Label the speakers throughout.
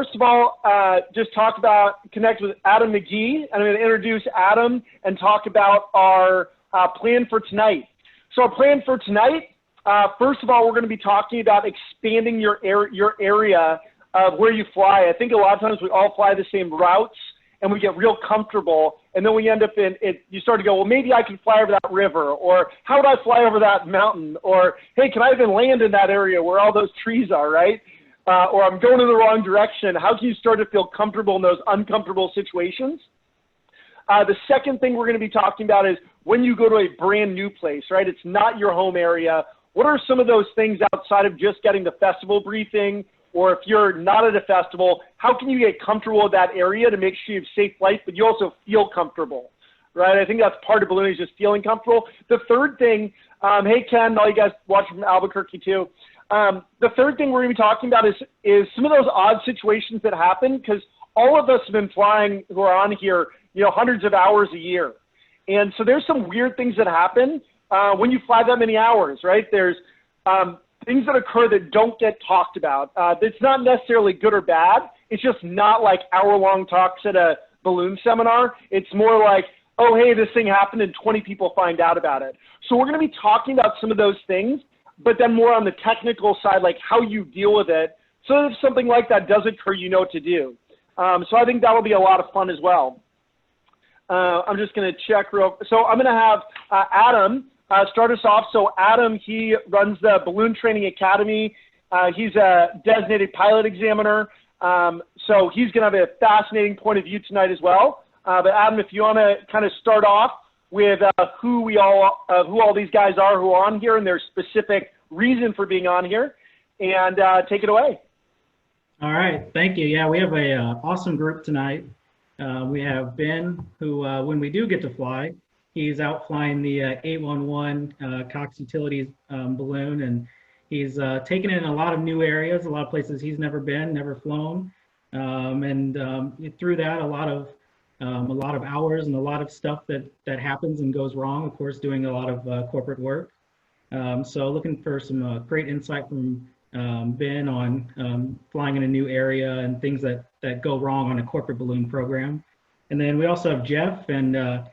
Speaker 1: first of all, just connect with Adam Magee. And I'm going to introduce Adam and talk about our plan for tonight. So our plan for tonight, first of all, we're going to be talking about expanding your area of where you fly. I think a lot of times we all fly the same routes and we get real comfortable, and then we end up in it. You start to go, well, maybe I can fly over that river, or how would I fly over that mountain, or hey, can I even land in that area where all those trees are, right? Or I'm going in the wrong direction. How can you start to feel comfortable in those uncomfortable situations? The second thing we're going to be talking about is when you go to a brand new place, right? It's not your home area. What are some of those things outside of just getting the festival briefing? Or if you're not at a festival, how can you get comfortable with that area to make sure you have safe flights, but you also feel comfortable, right? I think that's part of ballooning, is just feeling comfortable. The third thing, hey, Ken, all you guys watching from Albuquerque too. The third thing we're going to be talking about is some of those odd situations that happen, because all of us have been flying who are on here, hundreds of hours a year. And so there's some weird things that happen when you fly that many hours, right? There's things that occur that don't get talked about. It's not necessarily good or bad. It's just not like hour-long talks at a balloon seminar. It's more like, oh, hey, this thing happened and 20 people find out about it. So we're going to be talking about some of those things, but then more on the technical side, like how you deal with it. So if something like that does occur, you know what to do. So I think that'll be a lot of fun as well. I'm just going to check so I'm going to have Adam start us off. So Adam, he runs the Balloon Training Academy. He's a designated pilot examiner. So he's going to have a fascinating point of view tonight as well. But Adam, if you want to kind of start off with who all these guys are who are on here and their specific reason for being on here, and take it away.
Speaker 2: All right, thank you. Yeah, we have a awesome group tonight. We have Ben, who when we do get to fly, he's out flying the 811 Cox Utilities balloon, and he's taken it in a lot of new areas, a lot of places he's never been, never flown, and through that, a lot of hours and a lot of stuff that happens and goes wrong. Of course, doing a lot of corporate work. So looking for some great insight from Ben on flying in a new area and things that go wrong on a corporate balloon program. And then we also have Jeff, and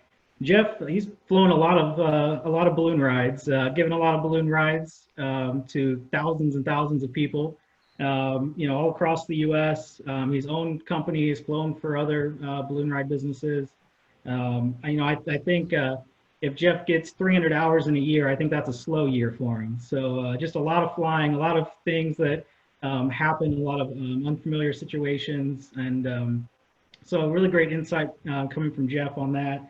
Speaker 2: Jeff, he's flown a lot of balloon rides, given a lot of balloon rides to thousands and thousands of people, all across the U.S. He's owned companies, flown for other balloon ride businesses. I think if Jeff gets 300 hours in a year, I think that's a slow year for him. So just a lot of flying, a lot of things that happen, a lot of unfamiliar situations, and so really great insight coming from Jeff on that.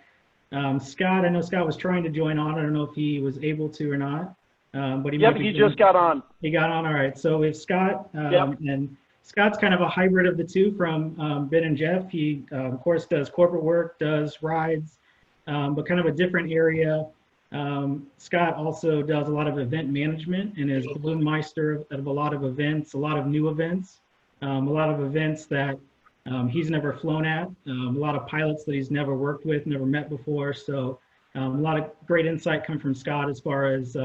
Speaker 2: Scott, I know Scott was trying to join on. I don't know if he was able to or not, but he
Speaker 1: just got on.
Speaker 2: He got on. All right. So we have Scott, and Scott's kind of a hybrid of the two from Ben and Jeff. He, of course, does corporate work, does rides, but kind of a different area. Scott also does a lot of event management and is balloon meister of a lot of events, a lot of new events, a lot of events that he's never flown at, a lot of pilots that he's never worked with, never met before. So a lot of great insight come from Scott as far as,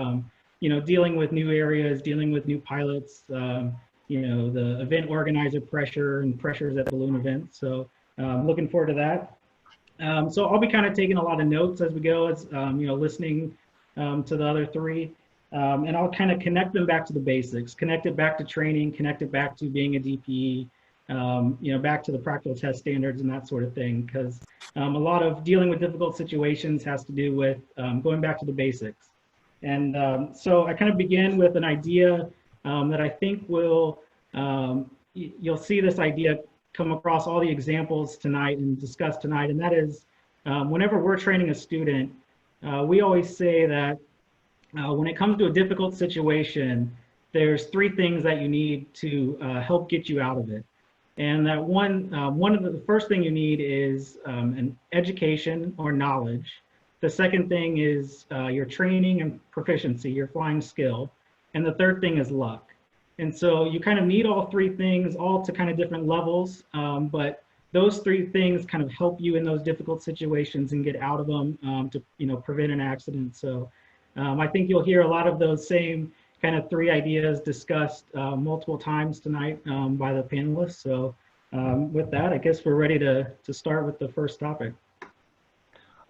Speaker 2: dealing with new areas, dealing with new pilots, the event organizer pressure and pressures at balloon events. So looking forward to that. So I'll be kind of taking a lot of notes as we go, as listening to the other three. And I'll kind of connect them back to the basics, connect it back to training, connect it back to being a DPE, back to the practical test standards and that sort of thing, because a lot of dealing with difficult situations has to do with going back to the basics. And so I kind of begin with an idea that I think you'll see this idea come across all the examples tonight and discuss tonight, and that is whenever we're training a student, we always say that when it comes to a difficult situation, there's three things that you need to help get you out of it. And that the first thing you need is an education or knowledge. The second thing is your training and proficiency, your flying skill. And the third thing is luck. And so you kind of need all three things, all to kind of different levels, but those three things kind of help you in those difficult situations and get out of them to prevent an accident. So I think you'll hear a lot of those same kind of three ideas discussed multiple times tonight by the panelists. So With that, I guess we're ready to start with the first topic.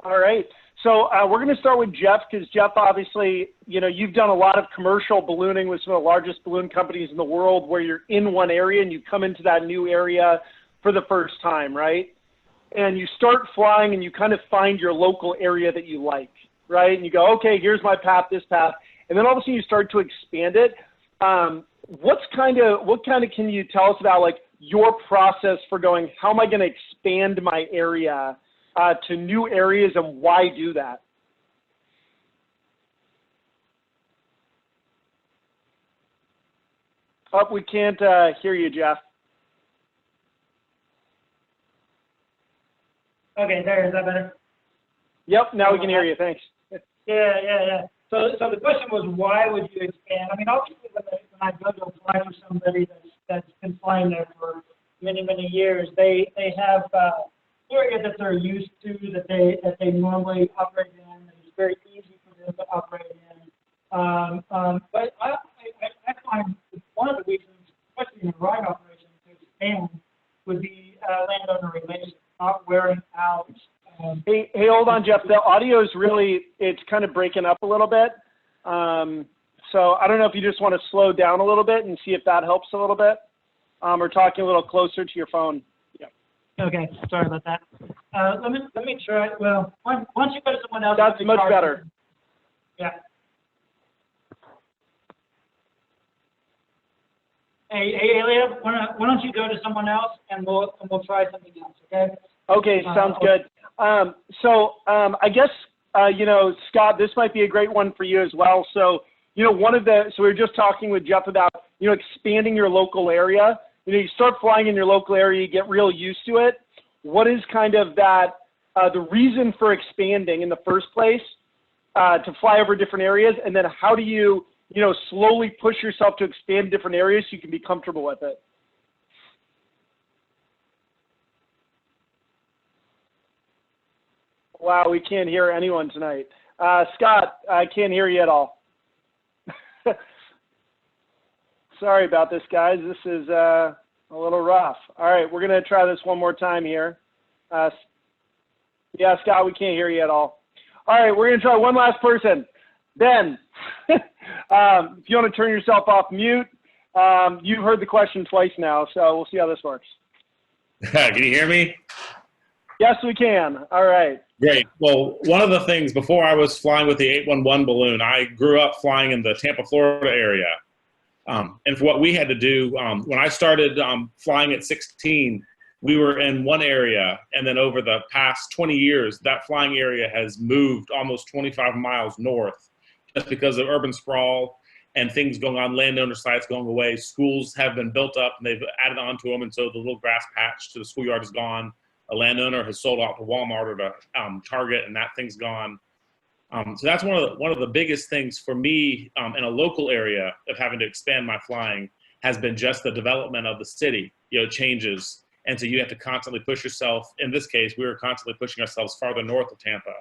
Speaker 1: All right. So we're going to start with Jeff, because Jeff, obviously, you've done a lot of commercial ballooning with some of the largest balloon companies in the world, where you're in one area and you come into that new area for the first time, right? And you start flying and you kind of find your local area that you like, right? And you go, okay, here's my path, this path. And then all of a sudden you start to expand it. What kind of can you tell us about, like, your process for going, how am I going to expand my area to new areas, and why do that? Oh, we can't hear you, Jeff.
Speaker 3: Okay, there, is that better?
Speaker 1: Yep, now we can hear you, thanks.
Speaker 3: Yeah. So the question was, why would you expand? I mean, obviously, when I go to apply for somebody that's been flying there for many, many years, they have area that they're used to, that they normally operate in, and it's very easy for them to operate in. But I find one of the reasons, especially in the ride operation, to expand would be landowner relations, not wearing out.
Speaker 1: Hey, hold on, Jeff. The audio is really, it's kind of breaking up a little bit. So I don't know if you just want to slow down a little bit and see if that helps a little bit, or talking a little closer to your phone. Yeah.
Speaker 3: Okay, sorry about that. Let me try. Well, once you go to someone else,
Speaker 1: that's much better.
Speaker 3: Yeah. Hey, Elia, why don't you go to someone else and we'll try something else, okay?
Speaker 1: Okay, sounds good. I guess, Scott, this might be a great one for you as well. So, so we were just talking with Jeff about, expanding your local area. You start flying in your local area, you get real used to it. What is kind of that, the reason for expanding in the first place, to fly over different areas? And then how do you, slowly push yourself to expand different areas so you can be comfortable with it? Wow, we can't hear anyone tonight. Scott, I can't hear you at all. Sorry about this, guys. This is a little rough. All right, we're going to try this one more time here. Yeah, Scott, we can't hear you at all. All right, we're going to try one last person. Ben, if you want to turn yourself off mute, you've heard the question twice now, so we'll see how this works.
Speaker 4: Can you hear me?
Speaker 1: Yes, we can. All right.
Speaker 4: Great. Well, one of the things, before I was flying with the 811 balloon, I grew up flying in the Tampa, Florida area. And for what we had to do, when I started flying at 16, we were in one area. And then over the past 20 years, that flying area has moved almost 25 miles north, just because of urban sprawl and things going on, landowner sites going away. Schools have been built up and they've added on to them. And so the little grass patch to the schoolyard is gone. A landowner has sold out to Walmart or to Target, and that thing's gone. So that's one of the biggest things for me in a local area of having to expand my flying has been just the development of the city, changes. And so you have to constantly push yourself. In this case, we were constantly pushing ourselves farther north of Tampa,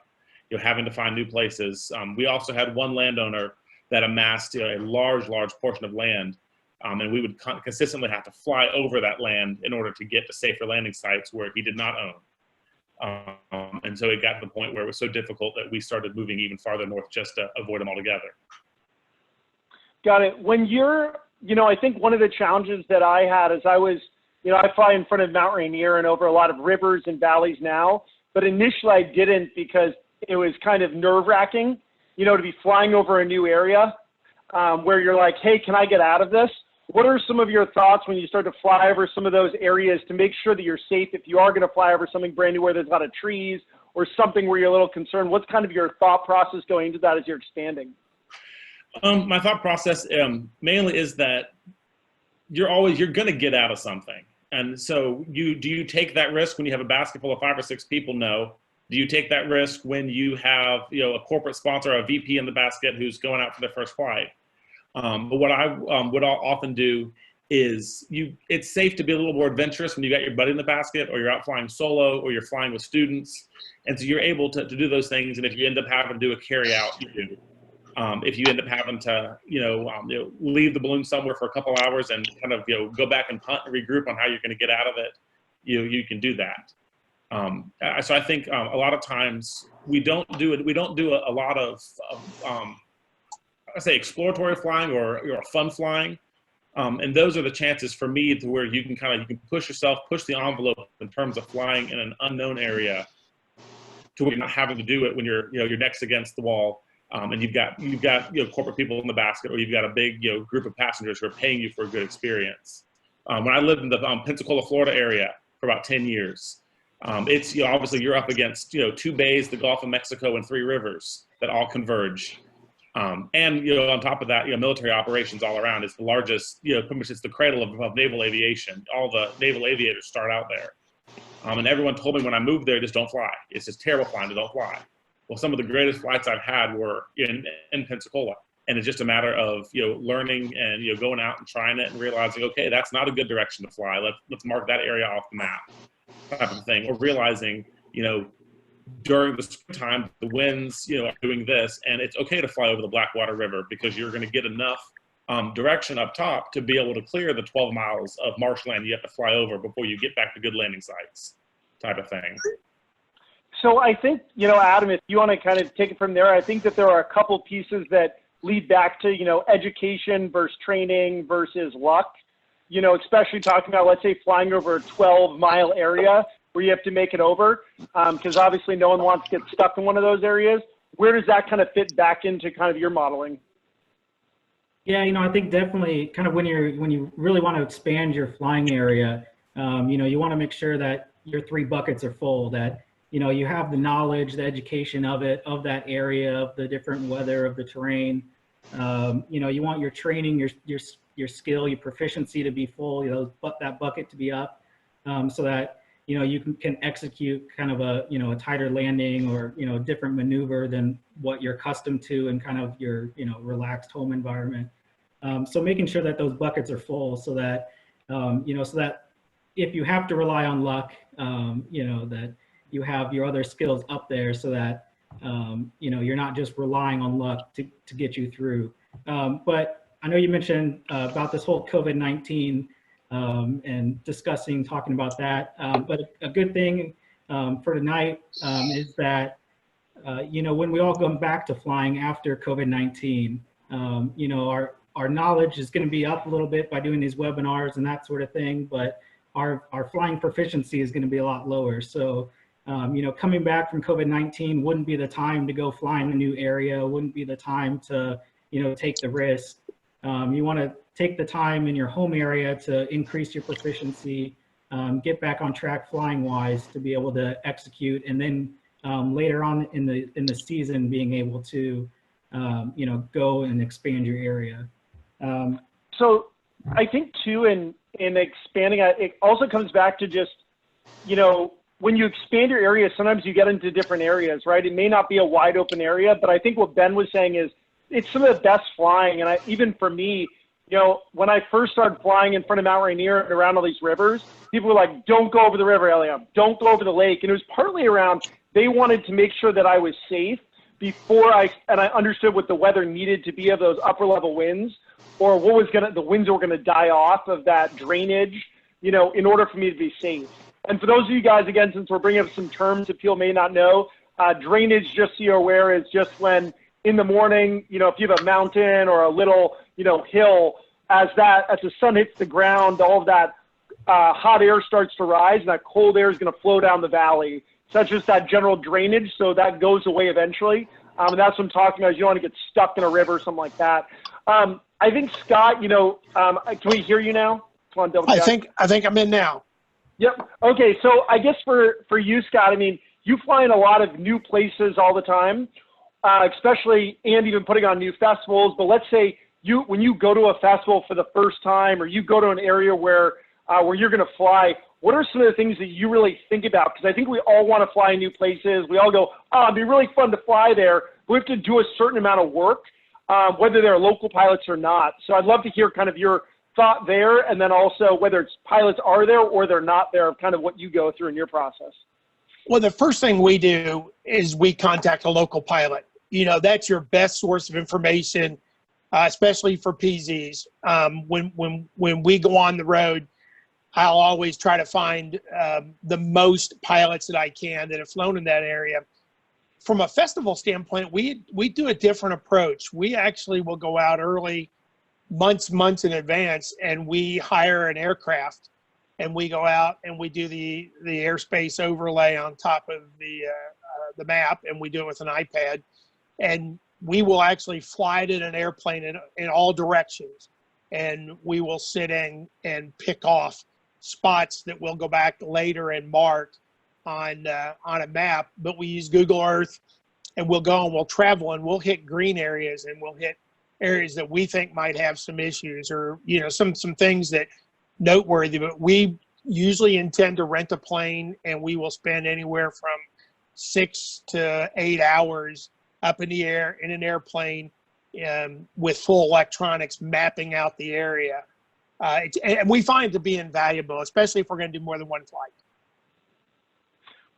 Speaker 4: having to find new places. We also had one landowner that amassed a large portion of land. And we would consistently have to fly over that land in order to get to safer landing sites where he did not own. And so it got to the point where it was so difficult that we started moving even farther north just to avoid them altogether.
Speaker 1: Got it. When you're, I think one of the challenges that I had is I was, I fly in front of Mount Rainier and over a lot of rivers and valleys now, but initially I didn't because it was kind of nerve-wracking, to be flying over a new area where you're like, hey, can I get out of this? What are some of your thoughts when you start to fly over some of those areas to make sure that you're safe if you are going to fly over something brand new where there's a lot of trees or something where you're a little concerned? What's kind of your thought process going into that as you're expanding?
Speaker 4: My thought process mainly is that you're going to get out of something. And so do you take that risk when you have a basket full of 5 or 6 people? No. Do you take that risk when you have a corporate sponsor, a VP in the basket who's going out for their first flight? But what I would often do is it's safe to be a little more adventurous when you got your buddy in the basket, or you're out flying solo, or you're flying with students. And so you're able to do those things. And if you end up having to do a carry out, you do. If you end up having to, leave the balloon somewhere for a couple hours and kind of, go back and punt and regroup on how you're going to get out of it, you can do that. So I think a lot of times we don't do it. We don't do a lot of I say exploratory flying or fun flying, and those are the chances for me to where you can push yourself, push the envelope in terms of flying in an unknown area, to where you're not having to do it when you're next against the wall, and you've got corporate people in the basket, or you've got a big group of passengers who are paying you for a good experience. When I lived in the Pensacola, Florida area for about 10 years. It's obviously you're up against 2 bays, the Gulf of Mexico, and 3 rivers that all converge, and on top of that, military operations all around. It's the largest, pretty much it's the cradle of naval aviation. All the naval aviators start out there, and everyone told me when I moved there, just don't fly. It's just terrible flying. Don't fly. Well, some of the greatest flights I've had were in Pensacola, and it's just a matter of learning and going out and trying it and realizing, okay, that's not a good direction to fly. Let's mark that area off the map, type of thing. Or realizing, during the springtime, the winds, are doing this, and it's okay to fly over the Blackwater River because you're going to get enough direction up top to be able to clear the 12 miles of marshland you have to fly over before you get back to good landing sites, type of thing.
Speaker 1: So I think, Adam, if you want to kind of take it from there, I think that there are a couple pieces that lead back to, education versus training versus luck, especially talking about, let's say, flying over a 12-mile area where you have to make it over, because obviously no one wants to get stuck in one of those areas. Where does that kind of fit back into kind of your modeling?
Speaker 2: Yeah, I think definitely kind of when you really want to expand your flying area, you want to make sure that your 3 buckets are full, that, you have the knowledge, the education of that area, of the different weather, of the terrain. You want your training, your skill, your proficiency to be full, that bucket to be up, so that, you can execute kind of a tighter landing or, different maneuver than what you're accustomed to in kind of your, relaxed home environment. So making sure that those buckets are full so that, so that if you have to rely on luck, that you have your other skills up there so that, you're not just relying on luck to get you through. But I know you mentioned about this whole COVID-19 and talking about that. But a good thing for tonight is that, when we all come back to flying after COVID-19, our knowledge is going to be up a little bit by doing these webinars and that sort of thing, but our flying proficiency is going to be a lot lower. So, coming back from COVID-19 wouldn't be the time to go fly in a new area, wouldn't be the time to, take the risk. You want to take the time in your home area to increase your proficiency, get back on track flying wise to be able to execute, and then later on in the season being able to go and expand your area.
Speaker 1: So I think too in expanding, it also comes back to just, when you expand your area, sometimes you get into different areas, right? It may not be a wide open area, but I think what Ben was saying is it's some of the best flying. And even for me, when I first started flying in front of Mount Rainier and around all these rivers, people were like, don't go over the river, Eliam. Don't go over the lake. And it was partly around, they wanted to make sure that I was safe before I understood what the weather needed to be of those upper level winds, or the winds were gonna die off of that drainage, in order for me to be safe. And for those of you guys, again, since we're bringing up some terms that people may not know, drainage, just so you're aware, is just when in the morning, if you have a mountain or a little, hill, as the sun hits the ground, all of that hot air starts to rise, and that cold air is going to flow down the valley. So that's just that general drainage, so that goes away eventually. And that's what I'm talking about, is you don't want to get stuck in a river or something like that. I think, Scott, can we hear you now?
Speaker 5: I think I'm in now.
Speaker 1: Yep. Okay. So I guess for you, Scott, you fly in a lot of new places all the time, especially and even putting on new festivals. But let's say when you go to a festival for the first time, or you go to an area where you're going to fly, what are some of the things that you really think about? Because I think we all want to fly in new places. We all go, it'd be really fun to fly there. But we have to do a certain amount of work, whether they're local pilots or not. So I'd love to hear kind of your thought there, and then also whether it's pilots are there or they're not there, kind of what you go through in your process.
Speaker 5: Well, the first thing we do is we contact a local pilot. That's your best source of information, especially for PZs. When we go on the road, I'll always try to find the most pilots that I can that have flown in that area. From a festival standpoint, we do a different approach. We actually will go out early, months in advance, and we hire an aircraft, and we go out and we do the airspace overlay on top of the map, and we do it with an iPad, and we will actually fly it in an airplane in all directions, and we will sit in and pick off spots that we'll go back later and mark on a map. But we use Google Earth, and we'll go and we'll travel and we'll hit green areas, and we'll hit areas that we think might have some issues, or some things that noteworthy. But we usually intend to rent a plane, and we will spend anywhere from 6 to 8 hours up in the air in an airplane with full electronics mapping out the area. And we find it to be invaluable, especially if we're going to do more than one flight.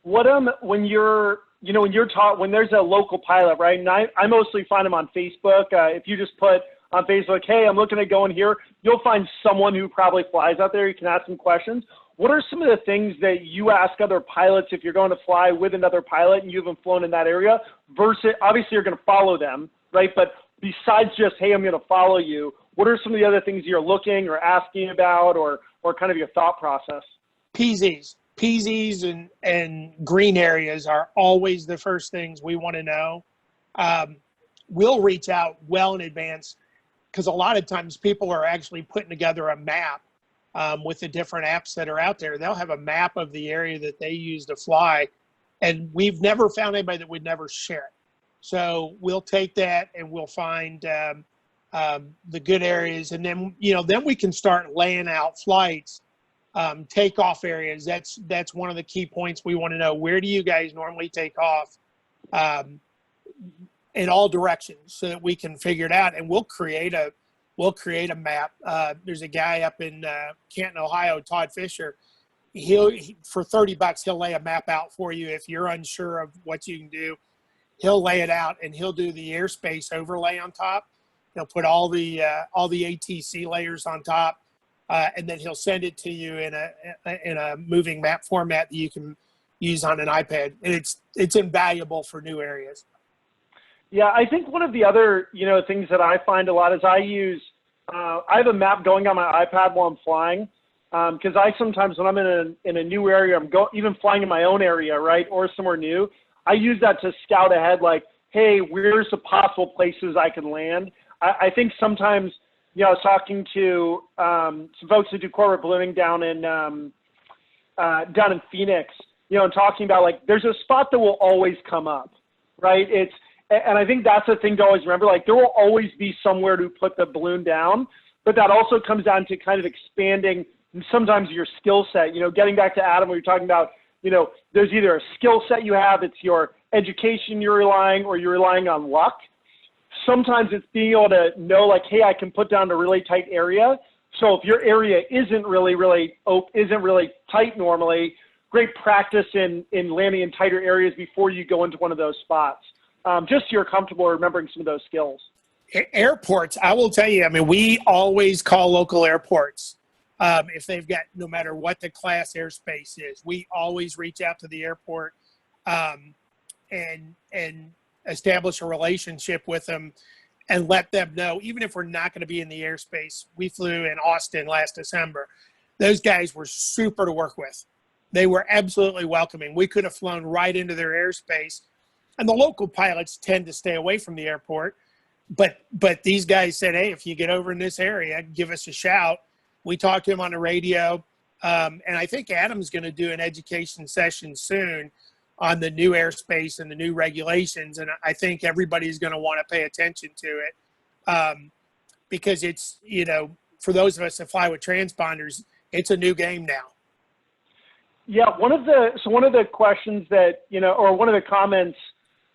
Speaker 1: What when there's a local pilot, right? And I mostly find them on Facebook. If you just put on Facebook, hey, I'm looking at going here, you'll find someone who probably flies out there. You can ask some questions. What are some of the things that you ask other pilots if you're going to fly with another pilot and you haven't flown in that area? Versus, obviously, you're going to follow them, right? But besides just, hey, I'm going to follow you, what are some of the other things you're looking or asking about, or kind of your thought process? PZs and green areas are always the first things we want to know. We'll reach out well in advance, because a lot of times people are actually putting together a map with the different apps that are out there. They'll have a map of the area that they use to fly, and we've never found anybody that would never share it. So we'll take that and we'll find the good areas, and then then we can start laying out flights, takeoff areas. That's one of the key points we want to know. Where do you guys normally take off in all directions, so that we can figure it out, and we'll create a map. There's a guy up in Canton, Ohio, Todd Fisher. He for $30 he'll lay a map out for you if you're unsure of what you can do. He'll lay it out, and he'll do the airspace overlay on top. He'll put all the ATC layers on top, and then he'll send it to you in a moving map format that you can use on an iPad. And it's invaluable for new areas. Yeah, I think one of the other things that I find a lot is I have a map going on my iPad while I'm flying, because I sometimes, when I'm in a new area, even flying in my own area, right, or somewhere new, I use that to scout ahead, like, hey, where's the possible places I can land? I think sometimes, I was talking to some folks who do corporate ballooning down in Phoenix, and talking about, like, there's a spot that will always come up, right? And I think that's the thing to always remember. Like, there will always be somewhere to put the balloon down, but that also comes down to kind of expanding sometimes your skill set. Getting back to Adam, we were talking about, there's either a skill set you have, it's your education you're relying, or you're relying on luck. Sometimes it's being able to know, like, hey, I can put down a really tight area. So if your area isn't really tight normally, great practice in landing in tighter areas before you go into one of those spots. Just so you're comfortable remembering some of those skills.
Speaker 5: Airports, I will tell you, we always call local airports. If they've got, no matter what the class airspace is, we always reach out to the airport and establish a relationship with them and let them know, even if we're not going to be in the airspace. We flew in Austin last December. Those guys were super to work with. They were absolutely welcoming. We could have flown right into their airspace. And the local pilots tend to stay away from the airport. But these guys said, hey, if you get over in this area, give us a shout. We talked to him on the radio. And I think Adam's going to do an education session soon on the new airspace and the new regulations. And I think everybody's going to want to pay attention to it because it's, for those of us that fly with transponders, it's a new game now.
Speaker 1: Yeah, one of the questions that, or one of the comments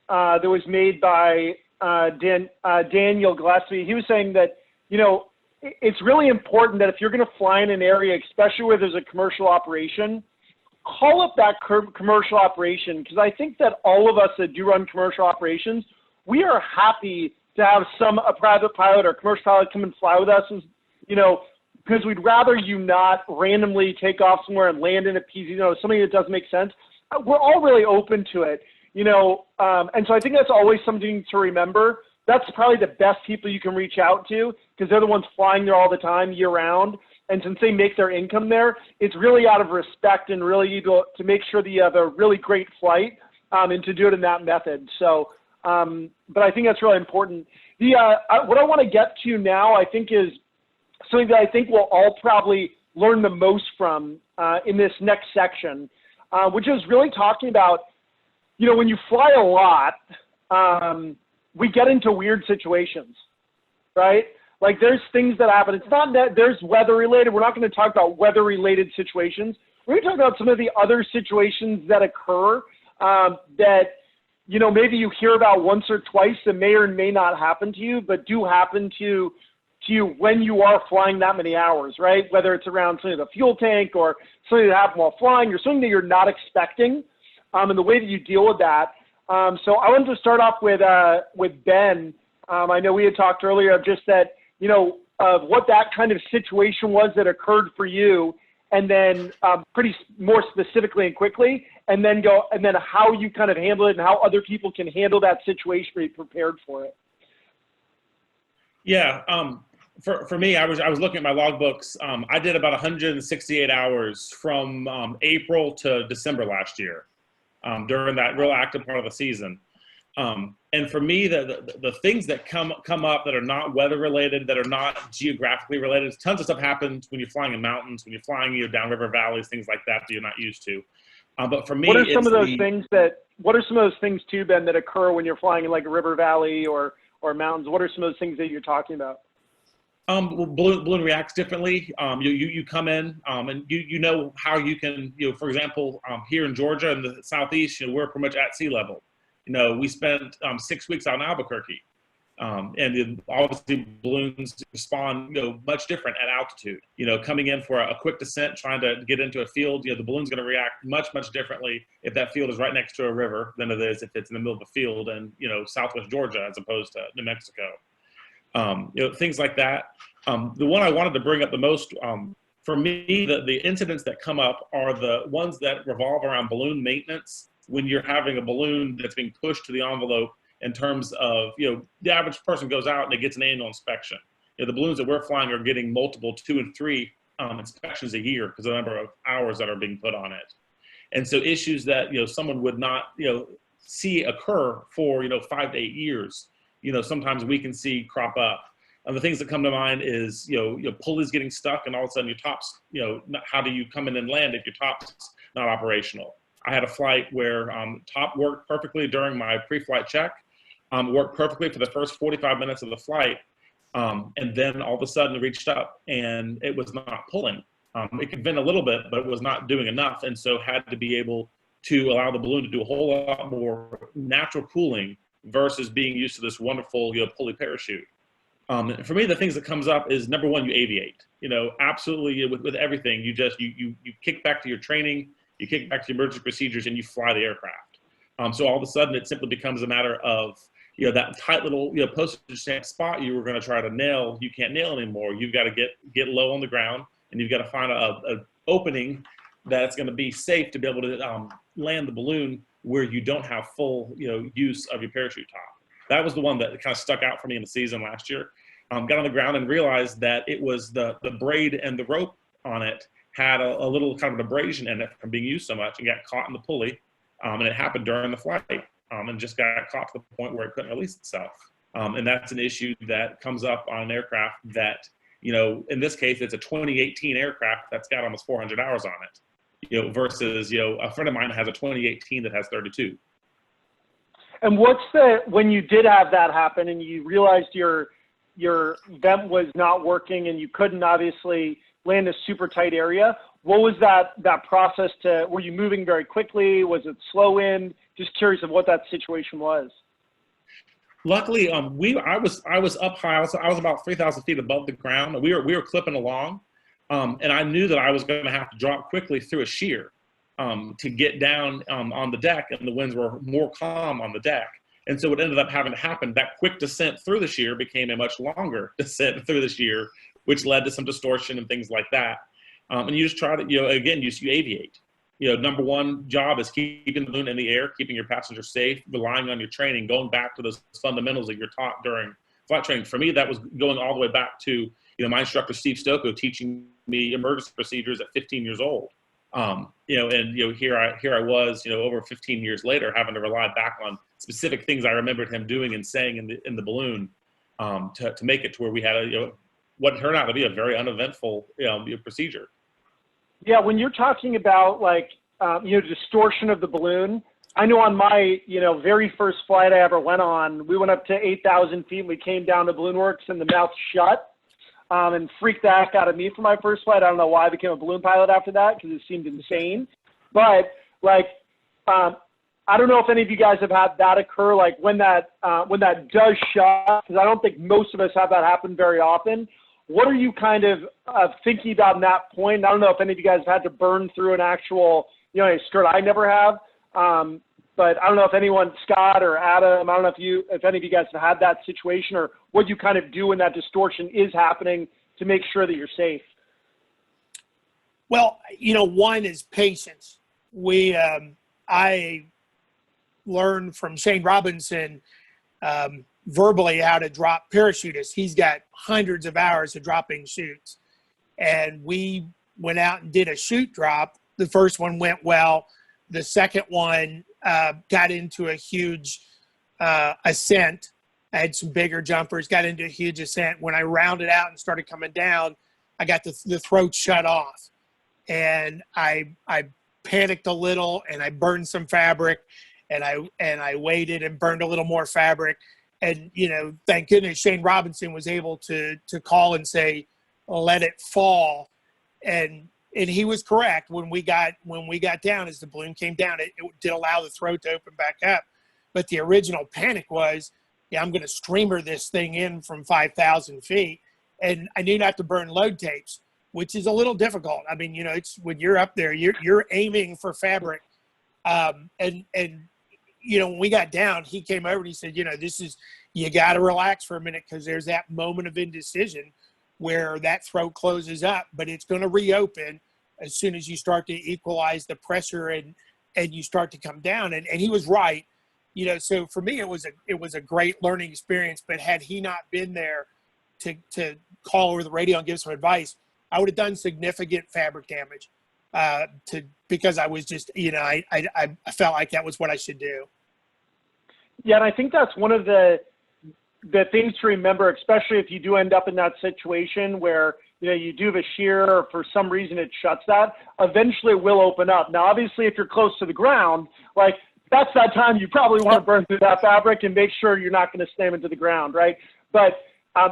Speaker 1: that was made by Daniel Gillespie, he was saying that, it's really important that if you're going to fly in an area, especially where there's a commercial operation, call up that commercial operation, because I think that all of us that do run commercial operations, we are happy to have a private pilot or commercial pilot come and fly with us, because we'd rather you not randomly take off somewhere and land in a piece, something that doesn't make sense. We're all really open to it, and so I think that's always something to remember. That's probably the best people you can reach out to, because they're the ones flying there all the time, year round. And since they make their income there, it's really out of respect and really to make sure that you have a really great flight, and to do it in that method. So, but I think that's really important. What I want to get to now, I think, is something that I think we'll all probably learn the most from in this next section, which is really talking about, when you fly a lot, we get into weird situations, right? Like there's things that happen. It's not that there's weather related. We're not going to talk about weather related situations. We're going to talk about some of the other situations that occur that, maybe you hear about once or twice that may or may not happen to you, but do happen to you when you are flying that many hours, right? Whether it's around something the fuel tank or something that happened while flying or something that you're not expecting, and the way that you deal with that. So I wanted to start off with Ben. I know we had talked earlier of just that, of what that kind of situation was that occurred for you, and then pretty more specifically and quickly, and then how you kind of handle it and how other people can handle that situation or be prepared for it.
Speaker 4: Yeah. For me, I was looking at my logbooks. I did about 168 hours from April to December last year, during that real active part of the season. And for me, the things that come up that are not weather related, that are not geographically related, tons of stuff happens when you're flying in mountains, when you're flying down river valleys, things like that you're not used to. But for me,
Speaker 1: what are some of those things too, Ben, that occur when you're flying in like a river valley or mountains? What are some of those things that you're talking about?
Speaker 4: Well, balloon reacts differently. You come in and you know how you can, for example, here in Georgia in the southeast, we're pretty much at sea level. We spent 6 weeks out in Albuquerque, and obviously balloons respond, much different at altitude. Coming in for a quick descent, trying to get into a field, the balloon's going to react much differently if that field is right next to a river than it is if it's in the middle of a field in, Southwest Georgia as opposed to New Mexico. Things like that. The one I wanted to bring up the most, for me, the incidents that come up are the ones that revolve around balloon maintenance. When you're having a balloon that's being pushed to the envelope in terms of, the average person goes out and it gets an annual inspection. The balloons that we're flying are getting multiple 2 and 3 inspections a year because of the number of hours that are being put on it. And so issues that, someone would not, see occur for, 5 to 8 years, sometimes we can see crop up. And the things that come to mind is, pulleys getting stuck and all of a sudden your top's, how do you come in and land if your top's not operational? I had a flight where top worked perfectly during my pre-flight check, worked perfectly for the first 45 minutes of the flight, and then all of a sudden it reached up and it was not pulling. It could vent a little bit, but it was not doing enough, and so had to be able to allow the balloon to do a whole lot more natural cooling versus being used to this wonderful pulley parachute. For me, the things that comes up is, number one, you aviate. Absolutely with everything, you kick back to your training, you kick back to your emergency procedures, and you fly the aircraft. So all of a sudden, it simply becomes a matter of, that tight little, postage stamp spot you were going to try to nail, you can't nail anymore. You've got to get low on the ground, and you've got to find a opening that's going to be safe to be able to land the balloon where you don't have full, use of your parachute top. That was the one that kind of stuck out for me in the season last year. Got on the ground and realized that it was the braid and the rope on it had a little kind of abrasion in it from being used so much and got caught in the pulley. And it happened during the flight and just got caught to the point where it couldn't release itself. And that's an issue that comes up on an aircraft that, in this case, it's a 2018 aircraft that's got almost 400 hours on it, versus, a friend of mine has a 2018 that has 32.
Speaker 1: And when you did have that happen and you realized your vent was not working and you couldn't obviously land a super tight area, what was that process were you moving very quickly? Was it slow in? Just curious of what that situation was.
Speaker 4: Luckily, I was up high. I was about 3,000 feet above the ground. We were clipping along, and I knew that I was going to have to drop quickly through a shear to get down on the deck, and the winds were more calm on the deck. And so what ended up having to happen, that quick descent through the shear became a much longer descent through the shear, which led to some distortion and things like that. And you just try to, again, you aviate. Number one job is keeping the balloon in the air, keeping your passengers safe, relying on your training, going back to those fundamentals that you're taught during flight training. For me, that was going all the way back to, my instructor, Steve Stocco, teaching me emergency procedures at 15 years old. Here I was, over 15 years later, having to rely back on specific things I remembered him doing and saying in the balloon to make it to where we had what turned out to be a very uneventful procedure.
Speaker 1: Yeah, when you're talking about distortion of the balloon, I know on my very first flight I ever went on, we went up to 8,000 feet and we came down to Balloon Works and the mouth shut. And freaked the heck out of me for my first flight. I don't know why I became a balloon pilot after that because it seemed insane. But I don't know if any of you guys have had that occur, when that does shut, because I don't think most of us have that happen very often. What are you kind of thinking about in that point? I don't know if any of you guys have had to burn through an actual, a skirt. I never have. But I don't know if anyone, Scott or Adam, I don't know if any of you guys have had that situation, or what you kind of do when that distortion is happening to make sure that you're safe.
Speaker 5: Well, one is patience. I learned from Shane Robinson verbally how to drop parachutists. He's got hundreds of hours of dropping chutes. And we went out and did a chute drop. The first one went well. The second one got into a huge ascent. I had some bigger jumpers, got into a huge ascent. When I rounded out and started coming down, I got the throat shut off. And I panicked a little, and I burned some fabric, and I waited and burned a little more fabric. And, thank goodness Shane Robinson was able to call and say, let it fall. And he was correct. When we got down, as the balloon came down, it did allow the throat to open back up. But the original panic was, I'm going to streamer this thing in from 5,000 feet. And I knew not to burn load tapes, which is a little difficult. I mean, it's when you're up there, you're aiming for fabric. When we got down, he came over and he said, you got to relax for a minute, because there's that moment of indecision where that throat closes up, but it's going to reopen as soon as you start to equalize the pressure and you start to come down. And he was right. So for me, it was a great learning experience, but had he not been there to call over the radio and give some advice, I would have done significant fabric damage because I was just, I felt like that was what I should do.
Speaker 1: Yeah. And I think that's one of the things to remember, especially if you do end up in that situation where, you do have a shear or for some reason it shuts that, eventually it will open up. Now, obviously, if you're close to the ground, that's that time you probably want to burn through that fabric and make sure you're not going to slam into the ground, right? But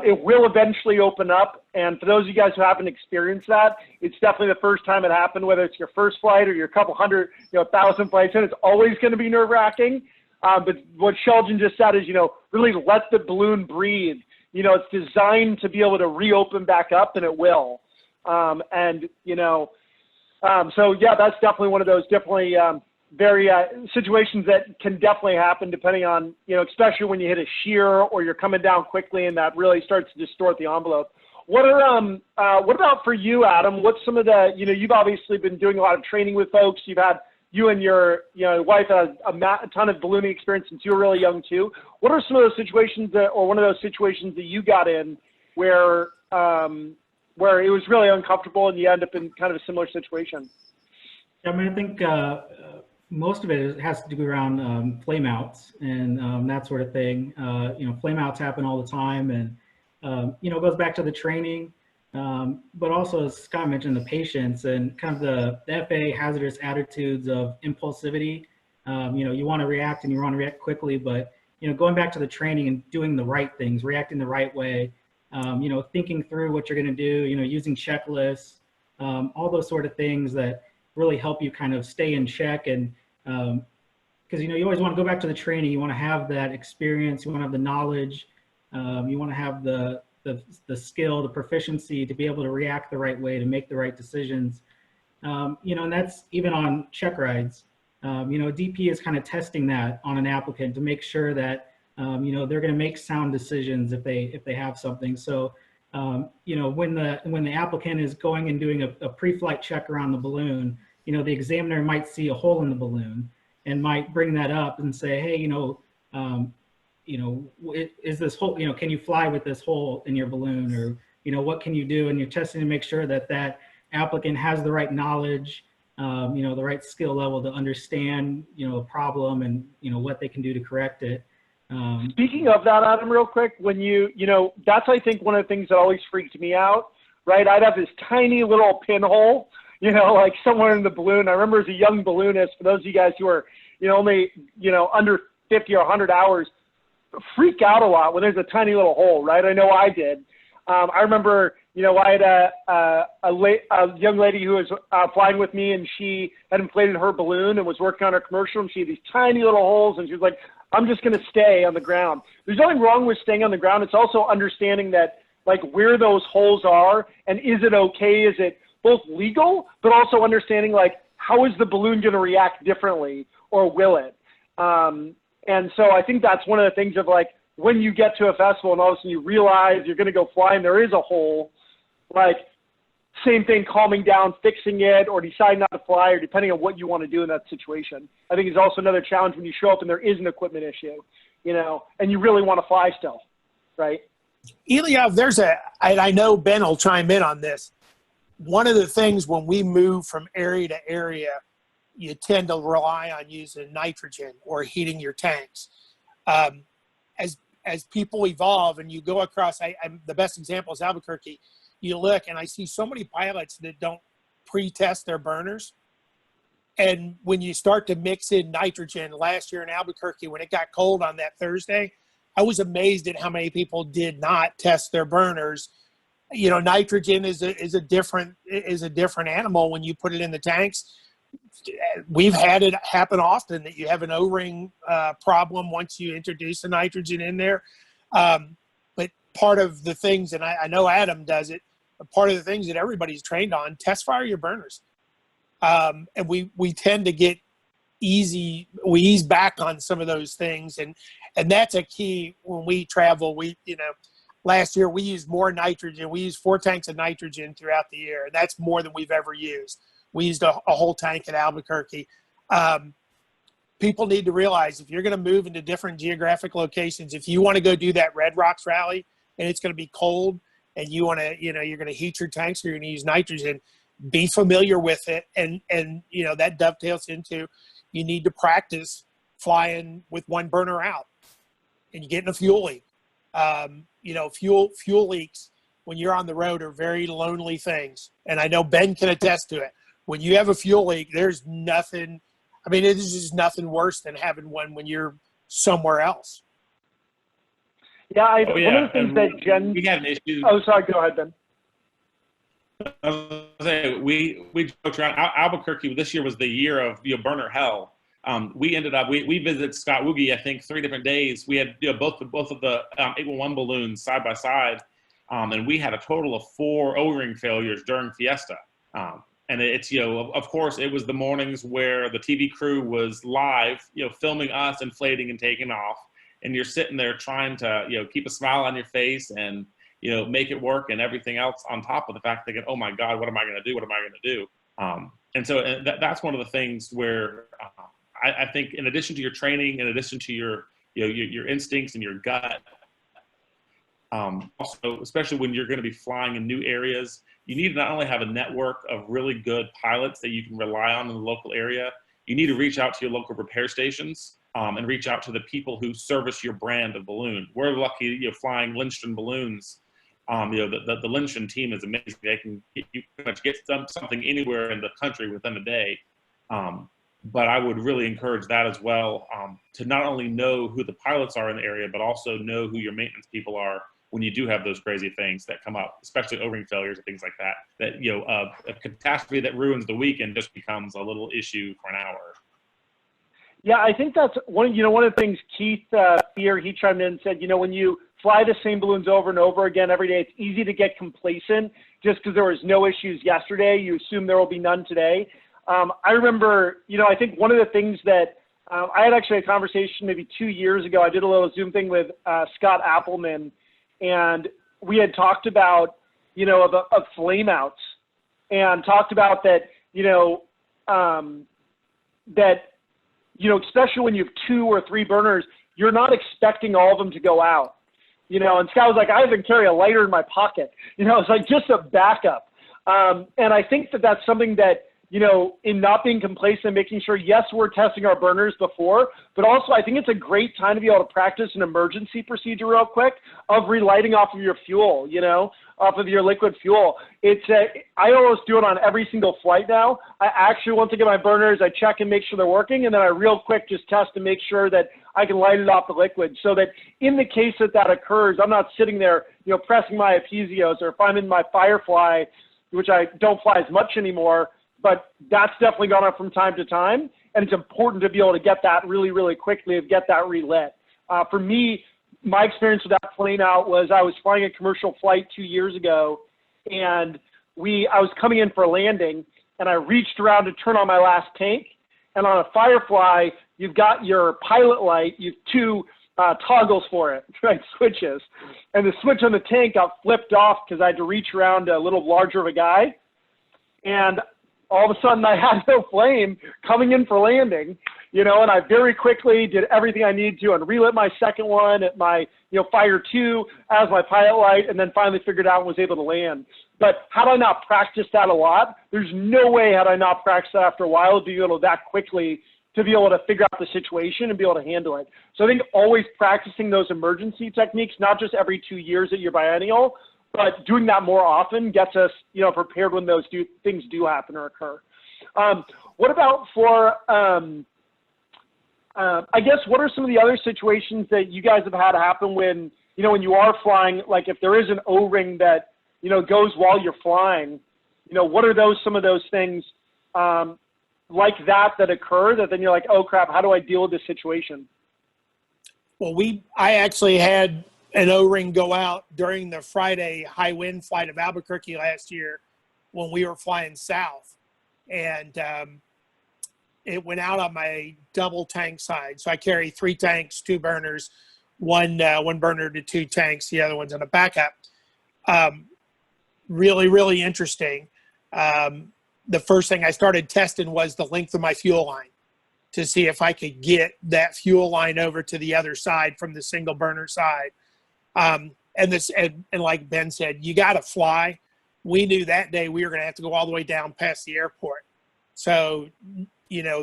Speaker 1: it will eventually open up. And for those of you guys who haven't experienced that, it's definitely the first time it happened, whether it's your first flight or your couple hundred, 1,000 flights in, it's always going to be nerve-wracking. But what Sheldon just said is, really let the balloon breathe. It's designed to be able to reopen back up, and it will. So yeah, that's definitely one of those very situations that can definitely happen depending on, especially when you hit a shear or you're coming down quickly and that really starts to distort the envelope. What about for you, Adam? What's some of the, you've obviously been doing a lot of training with folks. You and your wife had a ton of ballooning experience since you were really young too. What are some of those situations or one of those situations that you got in where it was really uncomfortable and you end up in kind of a similar situation?
Speaker 2: I mean, I think most of it has to do around flame outs and that sort of thing. Flame outs happen all the time, and it goes back to the training. But also, as Scott mentioned, the patience and kind of the FAA hazardous attitudes of impulsivity. You want to react and you want to react quickly, but, going back to the training and doing the right things, reacting the right way, thinking through what you're going to do, using checklists, all those sort of things that really help you kind of stay in check. And because, you always want to go back to the training. You want to have that experience. You want to have the knowledge. You want to have the skill, the proficiency to be able to react the right way, to make the right decisions. And that's even on check rides. DP is kind of testing that on an applicant to make sure that, they're going to make sound decisions if they have something. So, when the applicant is going and doing a pre-flight check around the balloon, the examiner might see a hole in the balloon and might bring that up and say, hey, is this hole, can you fly with this hole in your balloon, or, what can you do? And you're testing to make sure that that applicant has the right knowledge, the right skill level to understand, a problem and, what they can do to correct it.
Speaker 1: Speaking of that, Adam, real quick, when that's, I think, one of the things that always freaked me out, right? I'd have this tiny little pinhole, like somewhere in the balloon. I remember as a young balloonist, for those of you guys who are, only, under 50 or 100 hours, freak out a lot when there's a tiny little hole, right? I know I did. I remember, I had a young lady who was flying with me, and she had inflated her balloon and was working on her commercial, and she had these tiny little holes, and she was like, I'm just going to stay on the ground. There's nothing wrong with staying on the ground. It's also understanding that, like, where those holes are, and is it okay? Is it both legal, but also understanding, like, how is the balloon going to react differently, or will it? And so I think that's one of the things of, like, when you get to a festival and all of a sudden you realize you're going to go fly and there is a hole, like, same thing, calming down, fixing it, or deciding not to fly, or depending on what you want to do in that situation. I think it's also another challenge when you show up and there is an equipment issue, and you really want to fly still, right?
Speaker 5: Eliav, and I know Ben will chime in on this. One of the things when we move from area to area, you tend to rely on using nitrogen or heating your tanks. As people evolve and you go across, the best example is Albuquerque. You look and I see so many pilots that don't pre-test their burners. And when you start to mix in nitrogen, last year in Albuquerque, when it got cold on that Thursday, I was amazed at how many people did not test their burners. Nitrogen is a different animal when you put it in the tanks. We've had it happen often that you have an O-ring problem once you introduce the nitrogen in there. But part of the things, and I know Adam does it, but part of the things that everybody's trained on, test fire your burners. And we tend to get we ease back on some of those things. And that's a key when we travel. Last year we used more nitrogen. We used 4 tanks of nitrogen throughout the year. And that's more than we've ever used. We used a whole tank at Albuquerque. People need to realize if you're going to move into different geographic locations, if you want to go do that Red Rocks rally and it's going to be cold and you want to, you're going to heat your tanks or you're going to use nitrogen, be familiar with it. And that dovetails into you need to practice flying with one burner out and you get in a fuel leak. Fuel leaks when you're on the road are very lonely things. And I know Ben can attest to it. When you have a fuel leak, there's nothing, it is just nothing worse than having one when you're somewhere else.
Speaker 1: Yeah, one of the things that Jen...
Speaker 4: We had an issue.
Speaker 1: Oh, sorry, go ahead, Ben.
Speaker 4: I was going to say, we joked around. Albuquerque this year was the year of burner hell. We ended up, we visited Scott Woogie, I think 3 different days. We had both of the 811 balloons side by side, and we had a total of 4 O-ring failures during Fiesta. And it's, of course, it was the mornings where the TV crew was live, filming us inflating and taking off. And you're sitting there trying to, keep a smile on your face and, make it work and everything else on top of the fact that, oh my God, what am I going to do? What am I going to do? And so that's one of the things where I think in addition to your training, in addition to your instincts and your gut, also, especially when you're going to be flying in new areas, you need to not only have a network of really good pilots that you can rely on in the local area, you need to reach out to your local repair stations and reach out to the people who service your brand of balloon. We're lucky, flying Lindstrom balloons. The Lindstrom team is amazing. They can pretty much get something anywhere in the country within a day. But I would really encourage that as well, to not only know who the pilots are in the area, but also know who your maintenance people are when you do have those crazy things that come up, especially O-ring failures and things like that, a catastrophe that ruins the weekend just becomes a little issue for an hour.
Speaker 1: Yeah, I think that's one of the things Keith here, he chimed in and said, when you fly the same balloons over and over again every day, it's easy to get complacent just because there was no issues yesterday. You assume there will be none today. I remember, I think one of the things that I had actually a conversation maybe 2 years ago. I did a little Zoom thing with Scott Appleman, and we had talked about, of flame outs, and talked about that, especially when you have 2 or 3 burners, you're not expecting all of them to go out, and Scott was like, I even carry a lighter in my pocket, it's like just a backup. And I think that that's something that, in not being complacent, making sure, yes, we're testing our burners before, but also I think it's a great time to be able to practice an emergency procedure real quick of relighting off of your fuel, off of your liquid fuel. I almost do it on every single flight now. I actually, once I get my burners, I check and make sure they're working, and then I real quick just test to make sure that I can light it off the liquid, so that in the case that occurs, I'm not sitting there, pressing my Apesios, or if I'm in my Firefly, which I don't fly as much anymore, but that's definitely gone up from time to time, and it's important to be able to get that really, really quickly and get that relit. For me, my experience with that flame out was I was flying a commercial flight 2 years ago, and I was coming in for a landing, and I reached around to turn on my last tank, and on a Firefly, you've got your pilot light, you've 2 toggles for it, right, switches, and the switch on the tank got flipped off because I had to reach around a little larger of a guy, and all of a sudden I had no flame coming in for landing, and I very quickly did everything I needed to and relit my second one at my, Fire 2 as my pilot light, and then finally figured out and was able to land. But had I not practiced that a lot, there's no way had I not practiced that after a while to be able to that quickly to be able to figure out the situation and be able to handle it. So I think always practicing those emergency techniques, not just every 2 years at your biennial, but doing that more often gets us, prepared when those things do happen or occur. What about for, I guess, what are some of the other situations that you guys have had happen when, when you are flying, like if there is an O-ring that, goes while you're flying, what are some of those things like that occur that then you're like, oh crap, how do I deal with this situation?
Speaker 5: Well, I actually had an O-ring go out during the Friday high wind flight of Albuquerque last year when we were flying south, and it went out on my double tank side. So I carry 3 tanks, 2 burners, one burner to 2 tanks, the other one's on a backup. Really, really interesting. The first thing I started testing was the length of my fuel line to see if I could get that fuel line over to the other side from the single burner side. And like Ben said, you got to fly. We knew that day we were going to have to go all the way down past the airport. So,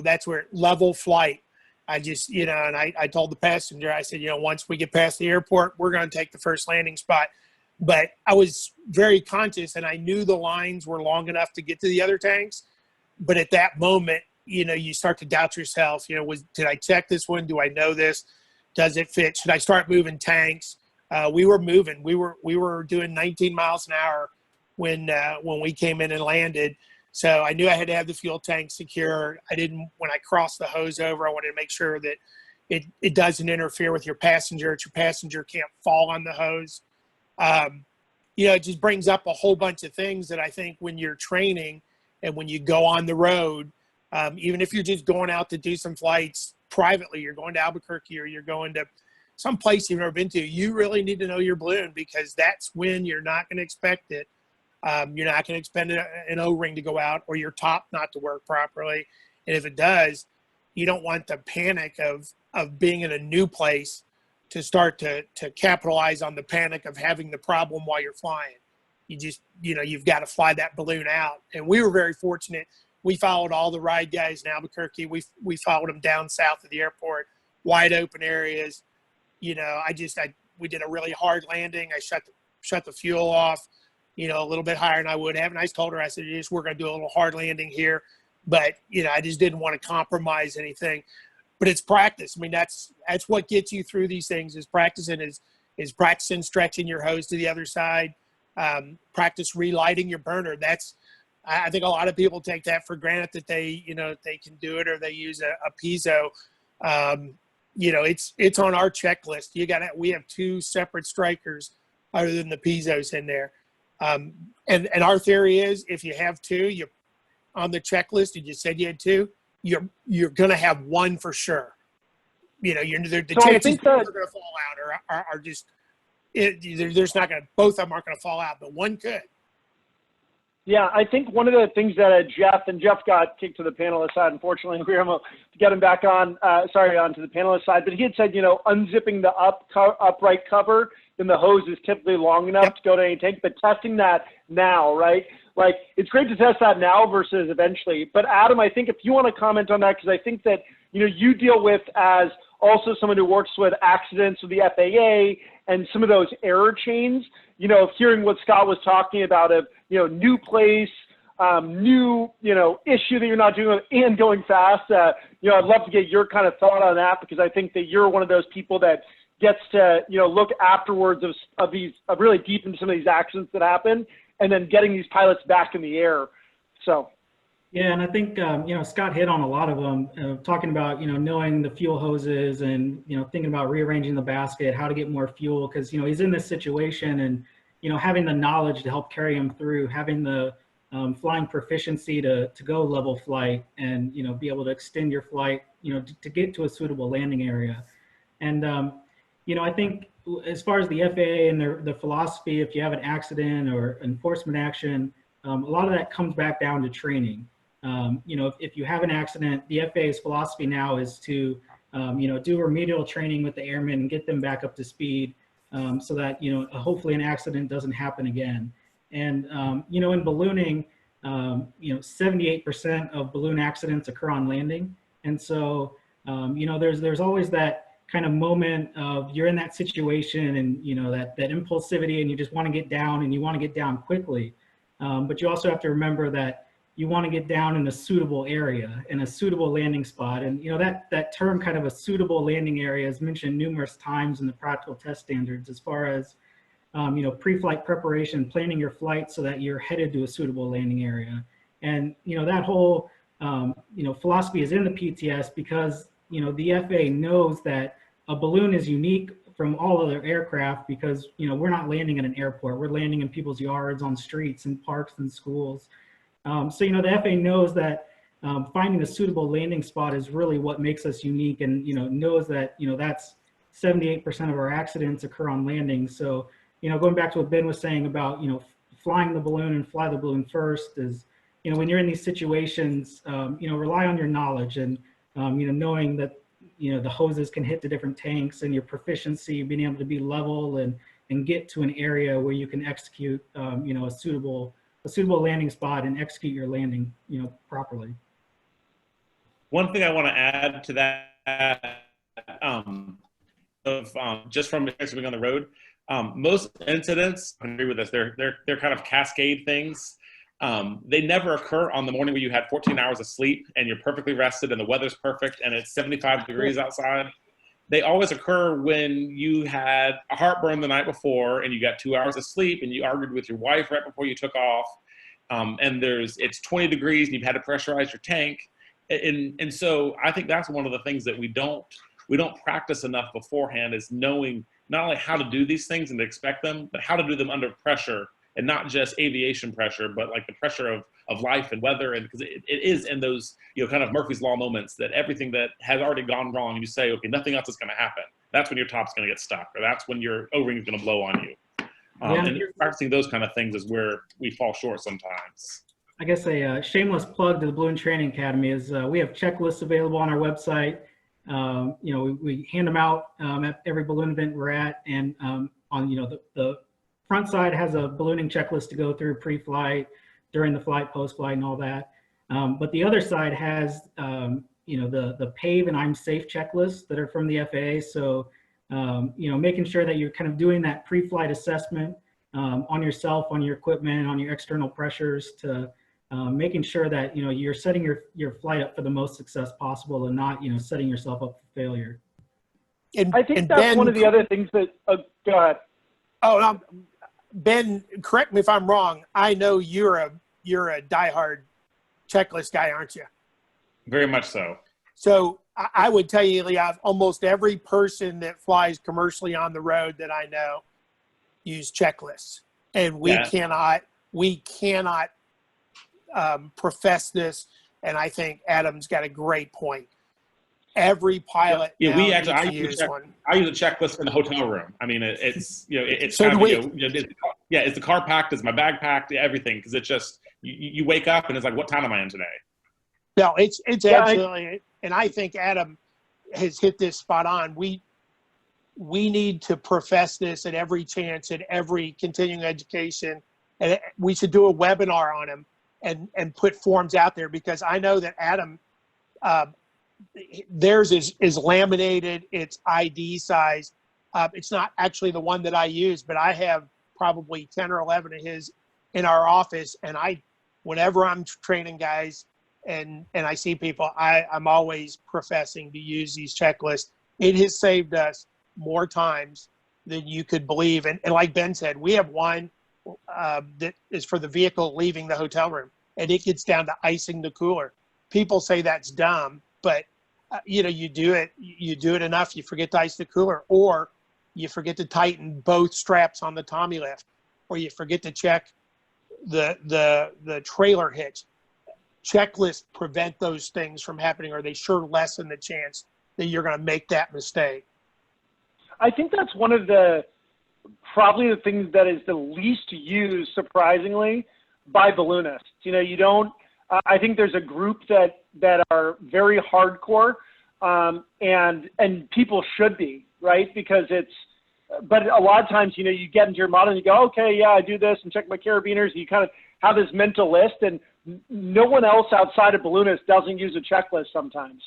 Speaker 5: that's where level flight. I just, and I told the passenger, I said, once we get past the airport, we're going to take the first landing spot. But I was very conscious, and I knew the lines were long enough to get to the other tanks. But at that moment, you start to doubt yourself. Did I check this one? Do I know this? Does it fit? Should I start moving tanks? We were moving. We were doing 19 miles an hour when we came in and landed. So I knew I had to have the fuel tank secure. When I crossed the hose over, I wanted to make sure that it doesn't interfere with your passenger. Your passenger can't fall on the hose. It just brings up a whole bunch of things that I think when you're training and when you go on the road, even if you're just going out to do some flights privately, you're going to Albuquerque or you're going to some place you've never been to, you really need to know your balloon, because that's when you're not going to expect it. You're not going to expect an O-ring to go out or your top not to work properly. And if it does, you don't want the panic of being in a new place to start to capitalize on the panic of having the problem while you're flying. You just, you've got to fly that balloon out. And we were very fortunate. We followed all the ride guys in Albuquerque. We followed them down south of the airport, wide open areas. We did a really hard landing. I shut the fuel off, a little bit higher than I would have. And I told her, I said, we're going to do a little hard landing here. But, I just didn't want to compromise anything. But it's practice. I mean, that's what gets you through these things is practicing, is practicing stretching your hose to the other side, practice relighting your burner. I think a lot of people take that for granted that they can do it, or they use a piezo. It's on our checklist. We have 2 separate strikers other than the piezos in there. And our theory is if you have 2, on the checklist, and you said you had 2, you're going to have 1 for sure. The chances you're going to fall out are just there's not going to, both of them aren't going to fall out, but one could.
Speaker 1: Yeah, I think one of the things that Jeff got kicked to the panelist side. Unfortunately, we were able to get him back on, onto the panelist side. But he had said, unzipping the upright cover in the hose is typically long enough to go to any tank. But testing that now, right? Like, it's great to test that now versus eventually. But Adam, I think if you want to comment on that, because I think that, you deal with, as also someone who works with accidents with the FAA and some of those error chains, hearing what Scott was talking about of, new place, new, issue that you're not doing and going fast. I'd love to get your kind of thought on that, because I think that you're one of those people that gets to, look afterwards of really deep into some of these accidents that happen and then getting these pilots back in the air. So.
Speaker 2: Yeah, and I think, Scott hit on a lot of them, talking about, knowing the fuel hoses and, thinking about rearranging the basket, how to get more fuel, because, he's in this situation and, having the knowledge to help carry him through, having the flying proficiency to go level flight and, be able to extend your flight, to get to a suitable landing area. And, I think as far as the FAA and their philosophy, if you have an accident or enforcement action, a lot of that comes back down to training. If you have an accident, the FAA's philosophy now is to, do remedial training with the airmen and get them back up to speed, so that, hopefully an accident doesn't happen again. And, in ballooning, 78% of balloon accidents occur on landing. And so, there's always that kind of moment of you're in that situation and, that impulsivity and you just want to get down and you want to get down quickly. But you also have to remember that you want to get down in a suitable area, in a suitable landing spot. And, that term kind of a suitable landing area is mentioned numerous times in the practical test standards as far as, pre-flight preparation, planning your flight so that you're headed to a suitable landing area. And, that whole, philosophy is in the PTS because, the FAA knows that a balloon is unique from all other aircraft because, we're not landing at an airport. We're landing in people's yards, on streets and parks and schools. So, the FAA knows that finding a suitable landing spot is really what makes us unique and, knows that, that's 78% of our accidents occur on landing. So, going back to what Ben was saying about, flying the balloon and fly the balloon first is, when you're in these situations, rely on your knowledge and, knowing that, the hoses can hit the different tanks and your proficiency, being able to be level and get to an area where you can execute, a suitable landing spot and execute your landing, properly.
Speaker 4: One thing I want to add to that, just from being on the road, most incidents, I agree with this, they're kind of cascade things. They never occur on the morning where you had 14 hours of sleep and you're perfectly rested and the weather's perfect and it's 75 degrees outside. They always occur when you had a heartburn the night before and you got 2 hours of sleep and you argued with your wife right before you took off. And it's 20 degrees and you've had to pressurize your tank. And so I think that's one of the things that we don't practice enough beforehand is knowing not only how to do these things and to expect them, but how to do them under pressure and not just aviation pressure, but like the pressure of life and weather. And because it is in those, kind of Murphy's Law moments that everything that has already gone wrong, you say, okay, nothing else is going to happen. That's when your top's going to get stuck, or that's when your O-ring is going to blow on you. And practicing those kind of things is where we fall short sometimes.
Speaker 2: I guess a shameless plug to the Balloon Training Academy is we have checklists available on our website. We hand them out at every balloon event we're at, and on the front side has a ballooning checklist to go through pre-flight, during the flight, post-flight, and all that. But the other side has the PAVE and I'm safe checklists that are from the FAA. So making sure that you're kind of doing that pre-flight assessment on yourself, on your equipment, on your external pressures, to making sure that you're setting your flight up for the most success possible and not setting yourself up for failure.
Speaker 1: I think that's Ben, one of the other things that go ahead.
Speaker 5: Oh, no, Ben, correct me if I'm wrong. I know you're a diehard checklist guy, aren't you?
Speaker 4: Very much so. So
Speaker 5: I would tell you, Leah, almost every person that flies commercially on the road that I know use checklists, and we cannot profess this. And I think Adam's got a great point. Every pilot
Speaker 4: yeah,
Speaker 5: now
Speaker 4: we actually
Speaker 5: needs to use one.
Speaker 4: I use a checklist in the hotel room. I mean, it's it's
Speaker 5: So
Speaker 4: kind
Speaker 5: do
Speaker 4: of, is the car packed? Is my bag packed? Everything, because it's just you wake up and it's like, what time am I in today?
Speaker 5: No, it's
Speaker 1: Yeah,
Speaker 5: absolutely, and I think Adam has hit this spot on. We need to profess this at every chance, at every continuing education, and we should do a webinar on them and put forms out there, because I know that Adam, theirs is laminated, it's ID size. It's not actually the one that I use, but I have probably 10 or 11 of his in our office, and whenever I'm training guys and I see people, I'm always professing to use these checklists. It has saved us more times than you could believe. And like Ben said, we have one that is for the vehicle leaving the hotel room, and it gets down to icing the cooler. People say that's dumb, but you do it enough, you forget to ice the cooler, or you forget to tighten both straps on the Tommy lift, or you forget to check the trailer hitch. Checklists prevent those things from happening, or they sure lessen the chance that you're going to make that mistake.
Speaker 1: I think that's one of probably the things that is the least used, surprisingly, by balloonists. You don't. I think there's a group that are very hardcore, and people should be, right? Because but a lot of times, you get into your model and you go, okay, yeah, I do this and check my carabiners. You kind of have this mental list, and no one else outside of balloonists doesn't use a checklist sometimes.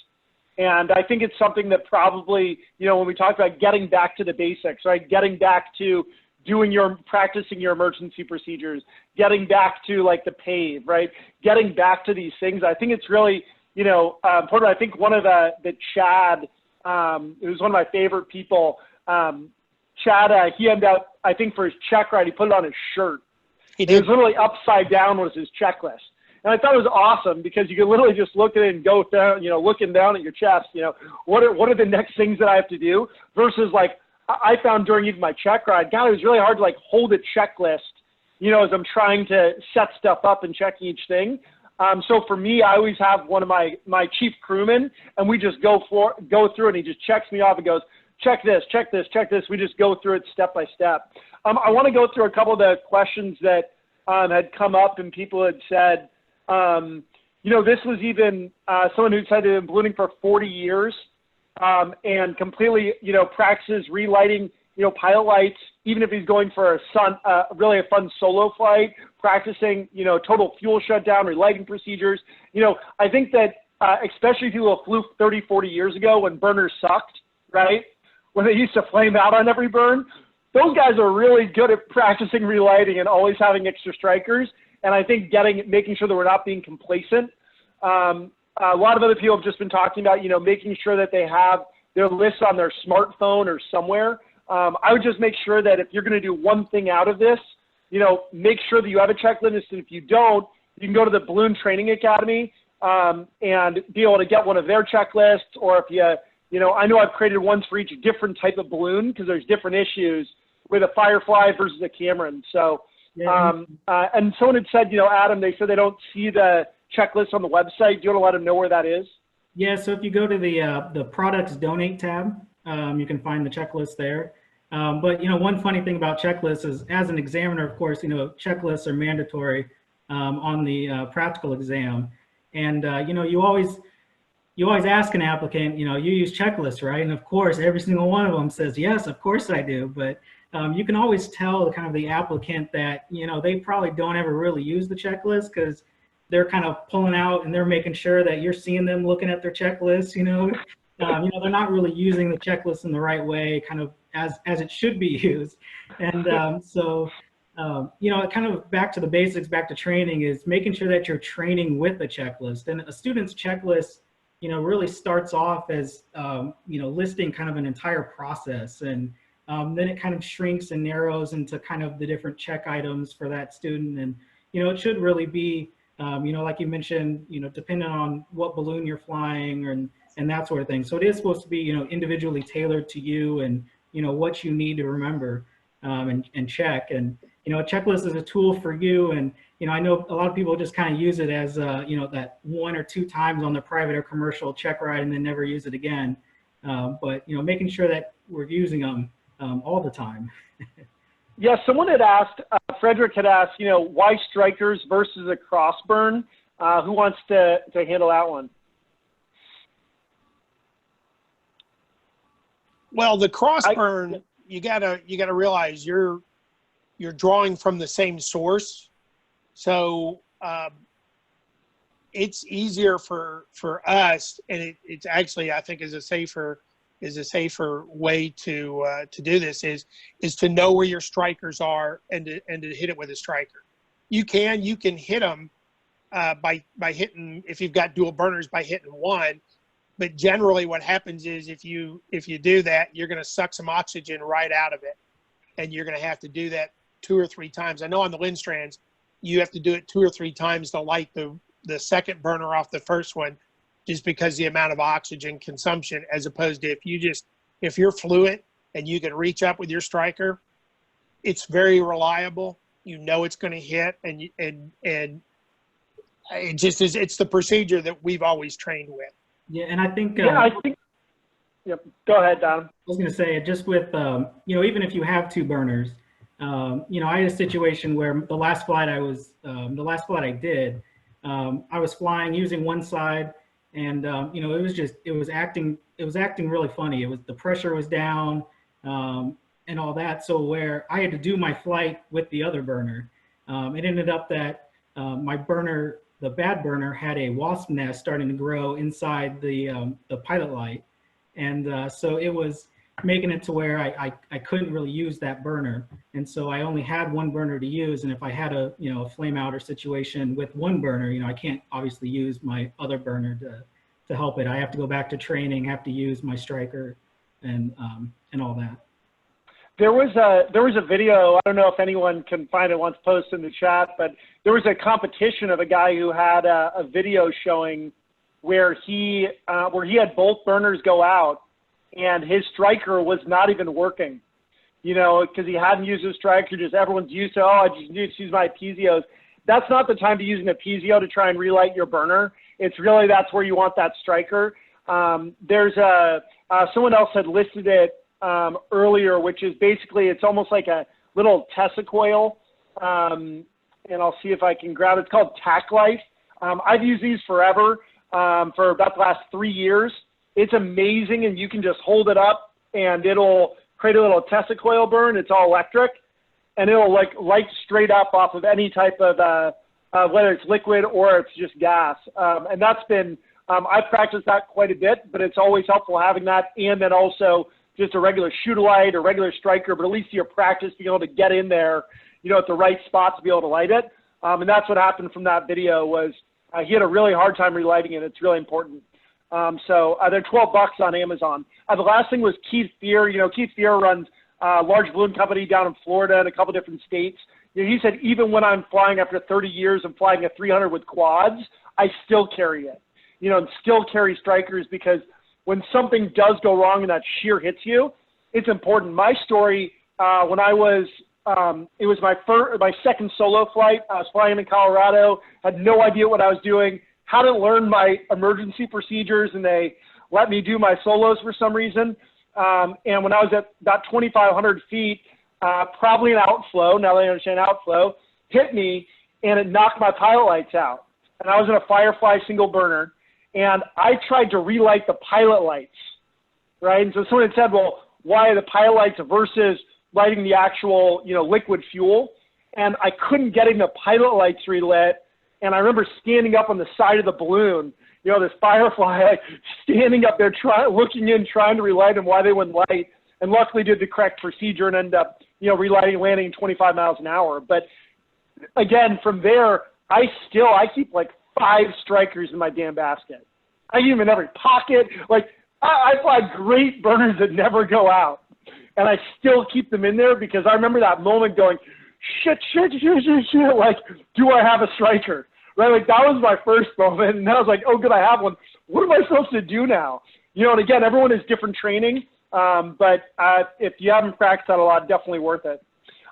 Speaker 1: And I think it's something that probably, when we talk about getting back to the basics, right? Getting back to practicing your emergency procedures, getting back to like the PAVE, right? Getting back to these things. I think it's really, important. I think one of the Chad, it was one of my favorite people, Chad, he ended up, I think for his check ride, he put it on his shirt. It was literally upside down was his checklist. And I thought it was awesome because you could literally just look at it and go down, looking down at your chest, what are the next things that I have to do, versus like I found during even my check ride, God, it was really hard to like hold a checklist, as I'm trying to set stuff up and checking each thing. So for me, I always have one of my chief crewmen, and we just go through it, and he just checks me off and goes, check this, check this, check this. We just go through it step by step. I want to go through a couple of the questions that had come up, and people had said, this was even someone who said they've been ballooning for 40 years and completely, practices relighting, pilot lights, even if he's going for really a fun solo flight, practicing, total fuel shutdown, relighting procedures. I think that especially people who flew 30, 40 years ago when burners sucked, right? When they used to flame out on every burn, those guys are really good at practicing relighting and always having extra strikers. And I think making sure that we're not being complacent. A lot of other people have just been talking about, making sure that they have their lists on their smartphone or somewhere. I would just make sure that if you're going to do one thing out of this, make sure that you have a checklist. And if you don't, you can go to the Balloon Training Academy and be able to get one of their checklists. Or if I know I've created ones for each different type of balloon because there's different issues with a Firefly versus a Cameron. So, and someone had said, Adam, they said they don't see the checklist on the website. Do you want to let them know where that is?
Speaker 2: Yeah, so if you go to the products donate tab, you can find the checklist there. But one funny thing about checklists is, as an examiner, of course, checklists are mandatory on the practical exam, and you always ask an applicant, you use checklists, right? And of course, every single one of them says, yes, of course I do. But you can always tell kind of the applicant that, they probably don't ever really use the checklist because they're kind of pulling out and they're making sure that you're seeing them looking at their checklist, they're not really using the checklist in the right way, kind of as it should be used. And kind of back to the basics, back to training, is making sure that you're training with the checklist. And a student's checklist, really starts off as, listing kind of an entire process. And then it kind of shrinks and narrows into kind of the different check items for that student. And, it should really be, like you mentioned, depending on what balloon you're flying and that sort of thing. So it is supposed to be, individually tailored to you and, what you need to remember and check. And, a checklist is a tool for you. And I know a lot of people just kind of use it as, that 1 or 2 times on the private or commercial check ride and then never use it again. But, making sure that we're using them all the time.
Speaker 1: Yeah, someone had asked, Frederick had asked, why strikers versus a crossburn? Who wants to handle that one?
Speaker 5: Well, the crossburn, you gotta realize you're drawing from the same source, so it's easier for us, and it's actually, I think, is a safer way to do this is to know where your strikers are and to hit it with a striker. You can hit them by hitting, if you've got dual burners, by hitting one. But generally what happens is if you do that, you're going to suck some oxygen right out of it. And you're going to have to do that 2 or 3 times. I know on the Lindstrands, you have to do it 2 or 3 times to light the second burner off the first one, just because the amount of oxygen consumption, as opposed to if you're fluent and you can reach up with your striker, it's very reliable. It's going to hit, and it just is, it's the procedure that we've always trained with.
Speaker 2: Yeah, and I think.
Speaker 1: Yep. Go ahead, Don.
Speaker 2: I was going to say, just with even if you have 2 burners, I had a situation where the last flight I did, I was flying using one side, and it was acting really funny. The pressure was down, and all that. So where I had to do my flight with the other burner, it ended up that my burner, the bad burner, had a wasp nest starting to grow inside the pilot light. And so it was making it to where I couldn't really use that burner. And so I only had one burner to use. And if I had a flame outer situation with one burner, I can't obviously use my other burner to help it. I have to go back to training, have to use my striker and all that.
Speaker 1: There was a video, I don't know if anyone can find it, wants to post in the chat, but there was a competition of a guy who had a video showing where he had both burners go out and his striker was not even working, because he hadn't used his striker. Just everyone's used to, I just use my Pizios. That's not the time to use an Pizio to try and relight your burner. It's really, that's where you want that striker. There's someone else had listed it earlier, which is basically, it's almost like a little Tesla coil, and I'll see if I can grab it. It's called Tack Life. I've used these forever, for about the last 3 years. It's amazing, and you can just hold it up and it'll create a little Tesla coil burn. It's all electric, and it'll light straight up off of any type of whether it's liquid or it's just gas. And that's been, I've practiced that quite a bit, but it's always helpful having that, and then also just a regular shoot light or regular striker, but at least your practice being able to get in there, at the right spot to be able to light it. And that's what happened from that video was he had a really hard time relighting it. It's really important. So they're $12 on Amazon. The last thing was Keith Fear. Keith Fear runs a large balloon company down in Florida and a couple different states. He said, even when I'm flying after 30 years of flying a 300 with quads, I still carry it, and still carry strikers, because when something does go wrong and that shear hits you, it's important. My story, when I was, it was my second solo flight. I was flying in Colorado, had no idea what I was doing, hadn't learned my emergency procedures, and they let me do my solos for some reason. And when I was at about 2,500 feet, probably an outflow, now that I understand outflow, hit me, and it knocked my pilot lights out. And I was in a Firefly single burner, and I tried to relight the pilot lights, right? And so someone had said, well, why the pilot lights versus lighting the actual, liquid fuel? And I couldn't get the pilot lights relit. And I remember standing up on the side of the balloon, this Firefly, standing up there, looking in, trying to relight them, why they wouldn't light. And luckily did the correct procedure and ended up, relighting, landing 25 miles an hour. But again, from there, I keep 5 strikers in my damn basket. I keep them in every pocket. I fly great burners that never go out, and I still keep them in there because I remember that moment going, shit, do I have a striker? Right? That was my first moment, and I was like, oh, good, I have one. What am I supposed to do now? And again, everyone has different training, but if you haven't practiced that a lot, definitely worth it.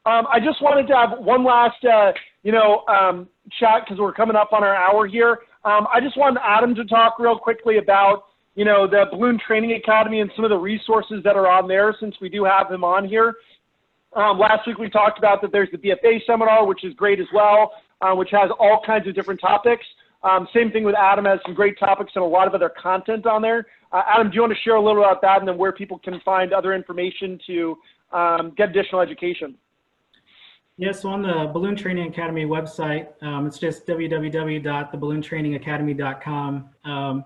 Speaker 1: I just wanted to have one last, chat because we're coming up on our hour here. I just wanted Adam to talk real quickly about, the Balloon Training Academy and some of the resources that are on there since we do have him on here. Last week we talked about that there's the BFA seminar, which is great as well, which has all kinds of different topics. Same thing with Adam, has some great topics and a lot of other content on there. Adam, do you want to share a little about that and then where people can find other information to get additional education?
Speaker 2: Yes, so on the Balloon Training Academy website, it's just www.theballoontrainingacademy.com.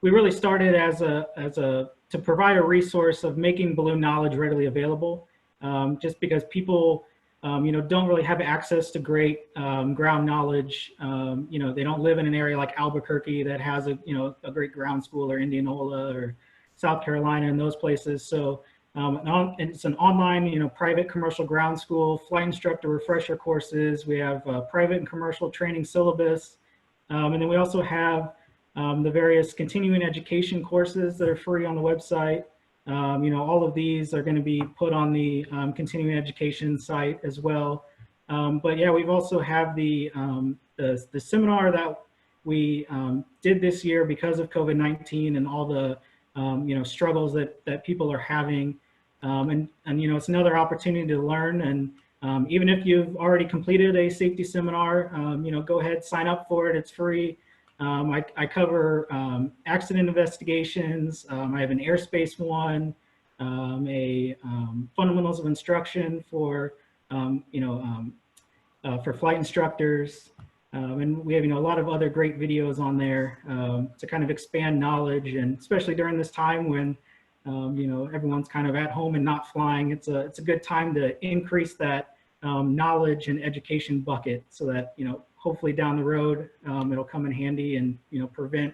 Speaker 2: We really started to provide a resource of making balloon knowledge readily available, just because people, don't really have access to great ground knowledge. They don't live in an area like Albuquerque that has a great ground school, or Indianola or South Carolina and those places. So it's an online, private commercial ground school, flight instructor refresher courses. We have private and commercial training syllabus. And then we also have the various continuing education courses that are free on the website. All of these are going to be put on the continuing education site as well. But yeah, we've also have the seminar that we did this year because of COVID-19 and all the struggles that people are having. And it's another opportunity to learn. And even if you've already completed a safety seminar, go ahead, sign up for it. It's free. I cover accident investigations. I have an airspace one, a fundamentals of instruction for flight instructors, and we have a lot of other great videos on there to kind of expand knowledge, and especially during this time when everyone's kind of at home and not flying. It's a good time to increase that knowledge and education bucket so that hopefully down the road, it'll come in handy and, prevent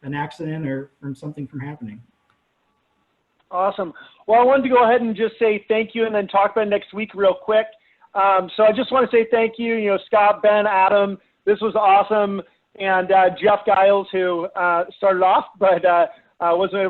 Speaker 2: an accident or from something from happening.
Speaker 1: Awesome. Well, I wanted to go ahead and just say thank you and then talk about next week real quick. So I just want to say thank you, Scott, Ben, Adam, this was awesome. And Jeff Gilles, who started off, but wasn't able